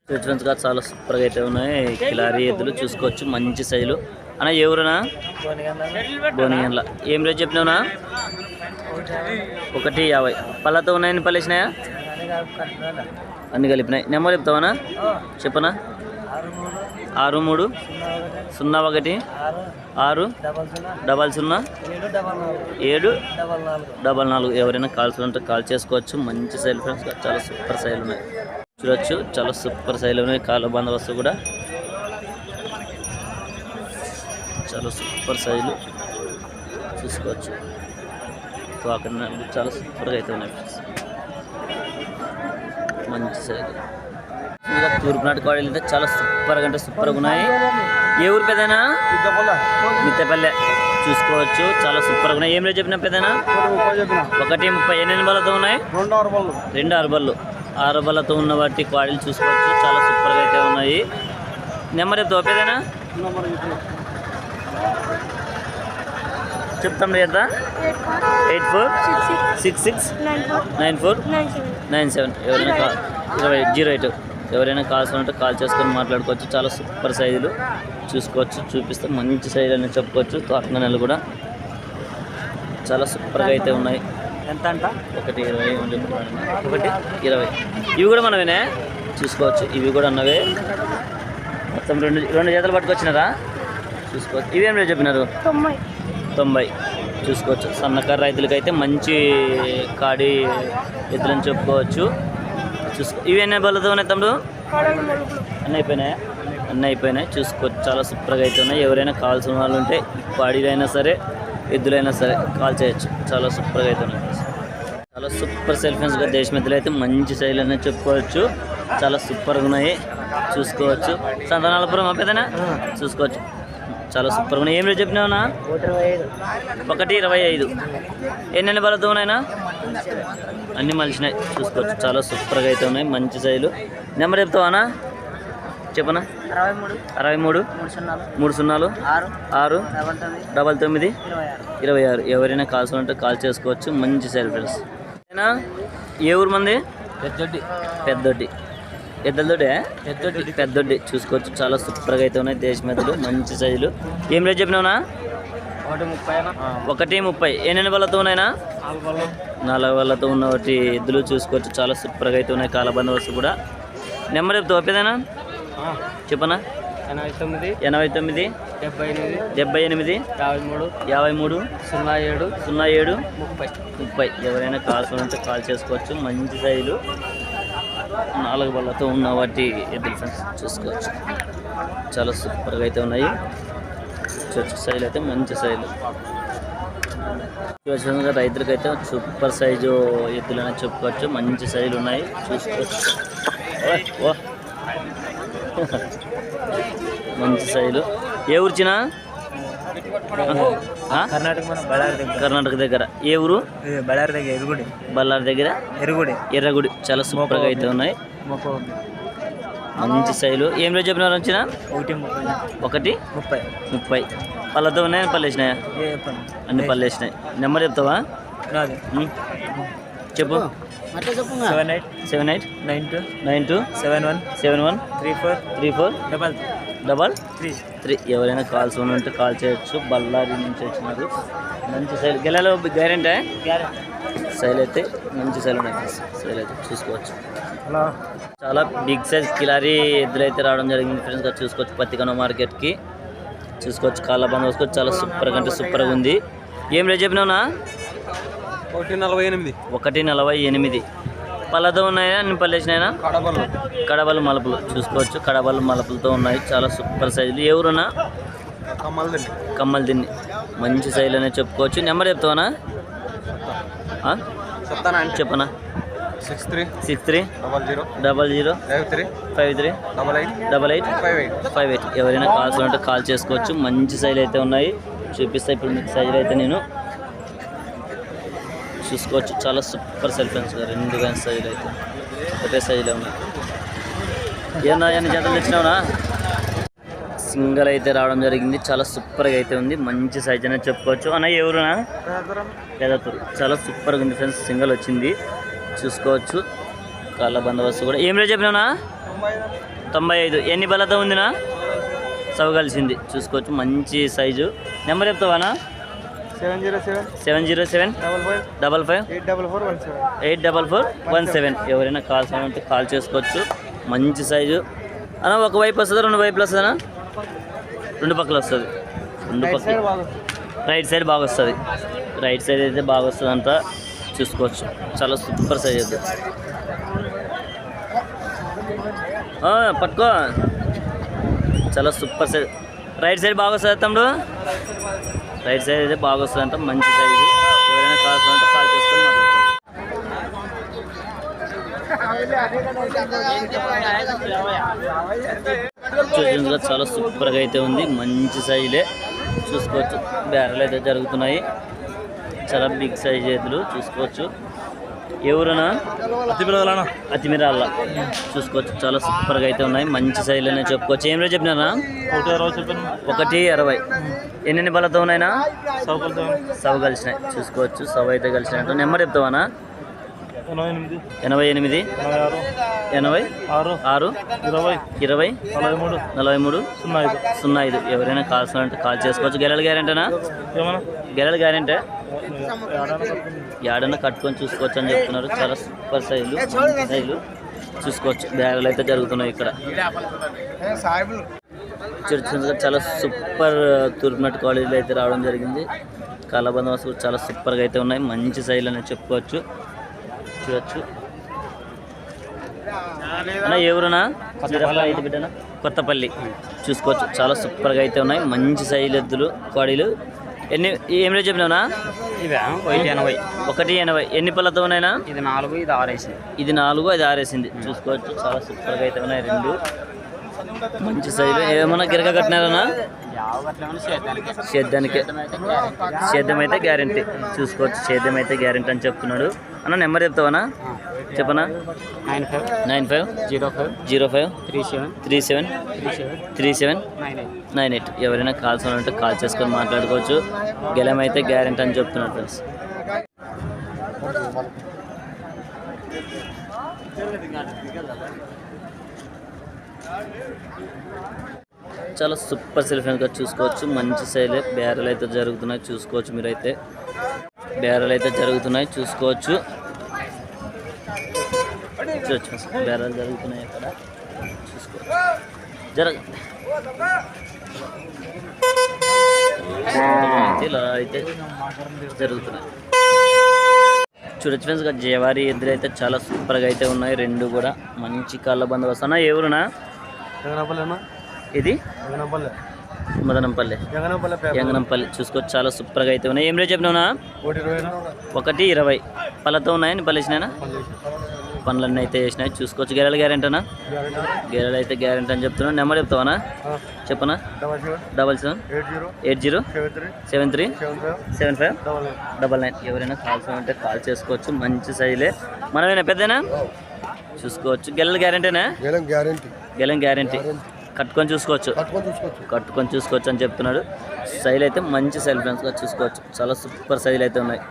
ఫ్రెండ్స్గా చాలా సూపర్గా అయితే ఉన్నాయి కిలారీ ఎద్దులు చూసుకోవచ్చు. మంచి సైజులు అన్న. ఎవరునా బోనిగండ్ల. ఏం రేట్ చెప్పినావునా? 150. పళ్ళతో ఉన్నాయని పళ్ళేసినాయా? అన్ని కలిపినాయి. నెంబర్ చెప్తావనా? చెప్పనా? 6301 6000744. ఎవరైనా కాల్స్ ఉంటే కాల్ చేసుకోవచ్చు. మంచి సైజు ఫ్రెండ్స్, చాలా సూపర్ సైజులు ఉన్నాయి చూడొచ్చు. చాలా సూపర్ సైజులు ఉన్నాయి. కాళ్ళ బందోబస్తు కూడా చాలా సూపర్ సైజులు చూసుకోవచ్చు. అక్కడ చాలా సూపర్గా అయితే ఉన్నాయి ఫ్రెండ్స్. మంచి సైజు. ఇంకా తూర్పు నాటి కోడలు అయితే చాలా సూపర్గా అంటే సూపర్గా ఉన్నాయి. ఏ ఊరు పెద్దనా? మిత్తపల్లె చూసుకోవచ్చు. చాలా సూపర్గా ఉన్నాయి. ఏం రేట్ చెప్పినా పెద్దనా? 130. ఎన్ని బళ్ళతో ఉన్నాయి? 2 6 బళ్ళు. 6 బళ్ళతో ఉన్న వాటి కోడలు చూసుకోవచ్చు. చాలా సూపర్గా అయితే ఉన్నాయి. నెంబర్ చెప్తావా పెద్దనా? చెప్తాం లేదా? 84669497. ఎవరైనా 08. ఎవరైనా కాల్స్ ఉంటే కాల్ చేసుకొని మాట్లాడుకోవచ్చు. చాలా సూపర్ సైజులు చూసుకోవచ్చు. చూపిస్తే మంచి సైజు అని చెప్పుకోవచ్చు. తోటన నెలలు కూడా చాలా సూపర్గా అయితే ఉన్నాయి. ఎంత అంట? 120. 120. ఇవి కూడా మనమేనే చూసుకోవచ్చు. ఇవి కూడా అన్నవే. మొత్తం రెండు జతలు పట్టుకొచ్చినారా? చూసుకోవచ్చు. ఇవేం రేట్ చెప్పినారు? 90. చూసుకోవచ్చు. సన్నకారు రైతులకైతే మంచి కాడి ఎద్దులని చెప్పుకోవచ్చు. ఇవి ఎన్ని బళ్ళతో ఉన్నాయి తమ్ముడు? అన్నీ అయిపోయినాయి. చూసుకోవచ్చు. చాలా సూపర్గా అయితే ఉన్నాయి. ఎవరైనా కావాల్సిన వాళ్ళు ఉంటే పాడీలైనా సరే ఎద్దులైనా సరే కాల్ చేయొచ్చు. చాలా సూపర్గా అయితే ఉన్నాయి. చాలా సూపర్ సెల్ఫెన్స్గా దేశమెద్దులు అయితే మంచి సైజులు అనేది చెప్పుకోవచ్చు. చాలా సూపర్గా ఉన్నాయి చూసుకోవచ్చు. సంతానాలపురం పెద్దనా చూసుకోవచ్చు. చాలా సూపర్గా ఉన్నాయి. ఏం రేట్ చెప్పినావునా? 125. ఎన్ని బళ్ళతో ఉన్నాయినా? అన్నీ మలిచినాయి చూసుకోవచ్చు. చాలా సూపర్గా అయితే ఉన్నాయి. మంచి సైజులు. నెంబర్ చెప్తావానా? చెప్పనా? 63 30 6 99 26. ఎవరైనా కాల్స్ ఉంటే కాల్ చేసుకోవచ్చు. మంచి సైజు ఫ్రెండ్స్. ఏ ఊరు మంది? పెద్దొడ్డి. పెద్దొడ్డి చూసుకోవచ్చు. చాలా సూపర్గా అయితే ఉన్నాయి దేశమెద్దులు. మంచి సైజులు. ఏం రేట్ చెప్పినావునా? 130. ఎన్ని బళ్ళతో ఉన్నాయినా? 4 బళ్ళతో ఉన్న ఒకటి ఎద్దులు చూసుకోవచ్చు. చాలా సూపర్గా అయితే ఉన్నాయి. కాల బందోబస్తు కూడా. నెంబర్ చెప్తావు పెద్దనా? చెప్పనా? 89 78 53 07 30. ఎవరైనా కాల్స్ ఉంటే కాల్ చేసుకోవచ్చు. మంచి సైజులు 4 బళ్ళతో ఉన్న వాటి ఎద్దులు ఫ్రెండ్స్ చూసుకోవచ్చు. చాలా సూపర్గా అయితే ఉన్నాయి. సైజు అయితే మంచి సైజులు. రైతులకైతే సూపర్ సైజు ఎద్దులు అనేది చెప్పుకోవచ్చు. మంచి సైజులు ఉన్నాయి చూసుకోవచ్చు. మంచి సైజులు. ఏ ఊరిచినా? కర్ణాటక దగ్గర. ఏ ఊరు? బళ్ళారి దగ్గర ఎర్రగుడి. చాలా సూపర్గా అయితే ఉన్నాయి. మంచి సైజులు. ఏం రేట్ చెప్పినారు? వచ్చిన 130. పళ్ళతో ఉన్నాయని పళ్ళేసినాయా? అన్ని పళ్ళేసినాయి. నెంబర్ చెప్తావా? చెప్పు. 78 92 71 34 3. ఎవరైనా కాల్స్ ఉంటే కాల్ చేయొచ్చు. బళ్ళారి నుంచి వచ్చినారు. మంచి సైజు. గెలలో గ్యారెంటీ సైజు అయితే మంచి సైజు ఉన్నాయి. సైజు అయితే చూసుకోవచ్చు. చాలా బిగ్ సైజ్ కిలారీ ఎద్దులు అయితే రావడం జరిగింది ఫ్రెండ్స్గా చూసుకోవచ్చు. పత్తికన మార్కెట్కి చూసుకోవచ్చు. కాళ్ళ బంద్ వేసుకోవచ్చు. చాలా సూపర్గా అంటే సూపర్గా ఉంది. ఏం రేట్ చెప్పినావునా? 148. పళ్ళతో ఉన్నాయా? అన్ని పళ్ళేసినాయినా? కడబలు మలుపులు చూసుకోవచ్చు. కడబలు మలుపులతో ఉన్నాయి. చాలా సూపర్ సైజులు. ఎవరున్నా? కమ్మలు తిన్ని. మంచి సైజులు అనేది చెప్పుకోవచ్చు. నెంబర్ చెప్తావనా? చెప్పనా? 63 00 53 88 ఎవరైనా కాల్స్ ఉంటే కాల్ చేసుకోవచ్చు. మంచి సైజులు అయితే ఉన్నాయి. చూపిస్తా ఇప్పుడు మీకు సైజులు అయితే నేను చూసుకోవచ్చు. చాలా సూపర్ సెల్ఫెన్స్. 2 గంట సైజులు అయితే ఒకటే సైజులో ఉన్నాయి. ఏమన్నా ఎన్ని జతలు తెచ్చినావునా? సింగల్ అయితే రావడం జరిగింది. చాలా సూపర్గా అయితే ఉంది. మంచి సైజ్ అనేది చెప్పుకోవచ్చు. అన్న ఎవరునా? పెదతూరు. చాలా సూపర్గా ఉంది ఫ్రెండ్స్. సింగల్ వచ్చింది చూసుకోవచ్చు. కాళ్ళ బందోబస్తు కూడా. ఏం రేట్ చెప్పినావునా? 95. ఎన్ని బలతో ఉందినా? సవ కలిసింది. చూసుకోవచ్చు మంచి సైజు. నెంబర్ చెప్తావానా? 707 55 84417. ఎవరైనా కావాల్సిన కాల్ చేసుకోవచ్చు. మంచి సైజు అన్న. ఒక వైపు వస్తుందా, రెండు వైపులు వస్తుందా? రెండు పక్కలు వస్తుంది. రెండు పక్కలు రైట్ సైడ్ బాగా వస్తుంది. రైట్ సైడ్ అయితే బాగా వస్తుంది అంట. చూసుకోవచ్చు. చాలా సూపర్ సైజ్ అది. పట్టుకో. చాలా సూపర్ సైజ్. రైట్ సైడ్ బాగా వస్తుంది తమ్ముడు. రైట్ సైడ్ అయితే బాగా వస్తుంది అంట. మంచి సైజు. ఎవరైనా కావాల్సినంటే కాల్ చేసుకొని మాట్లాడుకోవచ్చు. చాలా సూపర్గా అయితే ఉంది. మంచి సైజులే. చూసుకోవచ్చు. బేరలు అయితే జరుగుతున్నాయి. చాలా బిగ్ సైజ్ ఎద్దులు. చూసుకోవచ్చు. ఎవరన్నా? అతిమిరాళ్ళ. చూసుకోవచ్చు. చాలా సూపర్గా అయితే ఉన్నాయి. మంచి సైజులు అనే చెప్పుకోవచ్చు. ఏం రేట్ చెప్పినారా? 120. ఎన్ని బలతో ఉన్నాయినా? సవ కలిసినాయి. చూసుకోవచ్చు. సవ అయితే కలిసినట్టు. నెంబర్ చెప్తావానా? 88 86 20 43 05. ఎవరైనా కావాల్సినంటే కాల్ చేసుకోవచ్చు. గెలల గ్యారెంటీనా? గెలల గ్యారెంటీ. ఏడన్నా కట్టుకొని చూసుకోవచ్చు అని చెప్తున్నారు. చాలా సూపర్ సైజులు చూసుకోవచ్చు. బ్యాగులు అయితే జరుగుతున్నాయి ఇక్కడ. చాలా సూపర్ తూర్పునట్టు క్వాలిటీలు అయితే రావడం జరిగింది. కాలబందోబస్తు చాలా సూపర్గా అయితే ఉన్నాయి. మంచి సైజులు అనేది చెప్పుకోవచ్చు. చూడొచ్చు. అన్న ఎవరునా? అయితే బిడ్డనా? కొత్తపల్లి. చూసుకోవచ్చు. చాలా సూపర్గా అయితే ఉన్నాయి. మంచి సైజులు ఎద్దులు కోడీలు. ఎన్ని ఏం రేట్ చెప్పినావునా? 180. ఎన్ని పళ్ళతో ఉన్నాయినా? ఇది 4 ఇది 6 వేసింది. ఇది 4 అది 6 వేసింది. చూసుకోవచ్చు. చాలా సూపర్గా అయితే ఉన్నాయి. రెండు మంచి సైజులు. ఏమన్నా గిరక కట్టినారన్నా? సేద్యం అయితే గ్యారెంటీ. చూసుకోవచ్చు. సేద్యం అయితే గ్యారెంటీ అని చెప్తున్నాడు. అన్న నెంబర్ చెప్తావనా? చెప్పనా? 95 05 37 98. ఎవరైనా కాల్స్ ఉంటే కాల్ చేసుకొని మాట్లాడుకోవచ్చు. గెలం అయితే గ్యారెంటీ అని చెప్తున్నాడు ఫ్రెండ్స్. చాలా సూపర్ సెల్ఫీగా చూసుకోవచ్చు. మంచి సైజులే. బేరలు అయితే జరుగుతున్నాయి. చూసుకోవచ్చు. మీరైతే బేరలు అయితే జరుగుతున్నాయి. చూసుకోవచ్చు. బేరాలు జరుగుతున్నాయి అక్కడ. చూసుకోవచ్చు. ఇలా అయితే జరుగుతున్నాయి. చూడొచ్చు ఫ్రెండ్స్. జవారి ఎద్దులు అయితే చాలా సూపర్గా అయితే ఉన్నాయి. రెండు కూడా మంచి కాళ్ళ బందోబస్తు. అన్న ఎవరునా? ఇది మదనంపల్లి యంగనంపల్లి. చూసుకోవచ్చు. చాలా సూపర్గా అయితే ఉన్నాయి. ఏం రేట్ చెప్పినావునా? 120. పళ్ళతో ఉన్నాయని పళ్ళేసినాయినా? పనులన్నీ అయితే వేసినాయి. చూసుకోవచ్చు. గెలల గ్యారెంటీనా? గెలలు అయితే గ్యారెంటీ అని చెప్తున్నాను. నెంబర్ చెప్తావానా? చెప్పనా? 77 80 73 75 99. ఎవరైనా కాల్స్ ఉంటే కాల్ చేసుకోవచ్చు. మంచి సైజులే. మనమేనా పెద్దనా? చూసుకోవచ్చు. గెలల గ్యారెంటీనా? గెలం గ్యారెంటీ. కట్టుకొని చూసుకోవచ్చు అని చెప్తున్నాడు. సైజులు అయితే మంచి సైజులు ఫ్రెండ్స్గా చూసుకోవచ్చు. చాలా సూపర్ సైజులు అయితే ఉన్నాయి.